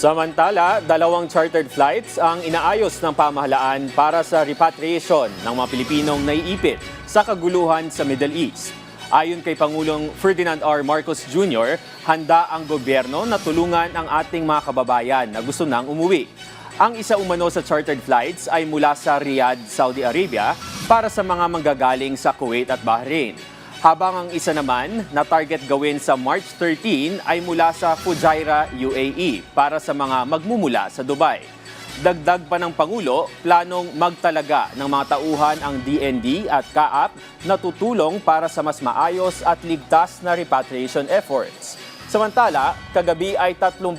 Samantala, 2 chartered flights ang inaayos ng pamahalaan para sa repatriation ng mga Pilipinong naiipit sa kaguluhan sa Middle East. Ayon kay Pangulong Ferdinand R. Marcos Jr., handa ang gobyerno na tulungan ang ating mga kababayan na gusto nang umuwi. Ang isa umano sa chartered flights ay mula sa Riyadh, Saudi Arabia para sa mga manggagaling sa Kuwait at Bahrain. Habang ang isa naman na target gawin sa March 13 ay mula sa Fujairah, UAE para sa mga magmumula sa Dubai. Dagdag pa ng Pangulo, planong magtalaga ng mga tauhan ang DND at CAAP na tutulong para sa mas maayos at ligtas na repatriation efforts. Samantala, kagabi ay 32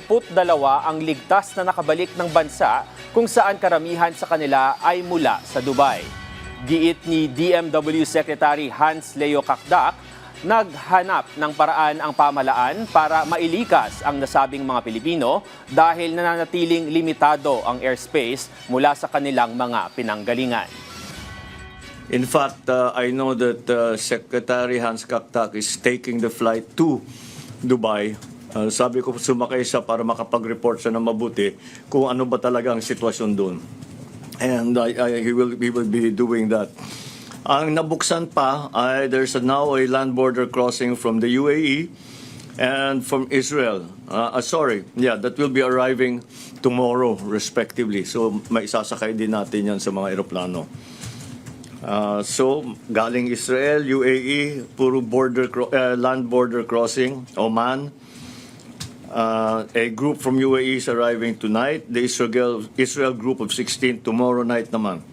ang ligtas na nakabalik ng bansa kung saan karamihan sa kanila ay mula sa Dubai. Giit ni DMW Secretary Hans Leo Kakdak, naghanap ng paraan ang pamahalaan para mailikas ang nasabing mga Pilipino dahil nananatiling limitado ang airspace mula sa kanilang mga pinanggalingan. In fact, I know that Secretary Hans Kakdak is taking the flight to Dubai. Sabi ko sumakay siya para makapag-report siya ng mabuti kung ano ba talaga ang sitwasyon doon. And he will be doing that. Ang nabuksan pa ay there's now a land border crossing from the UAE and from Israel. That will be arriving tomorrow respectively. So may isasakay din natin yan sa mga eroplano. So galing Israel, UAE, puro land border crossing, Oman. A group from UAE is arriving tonight. The Israel group of 16 tomorrow night naman.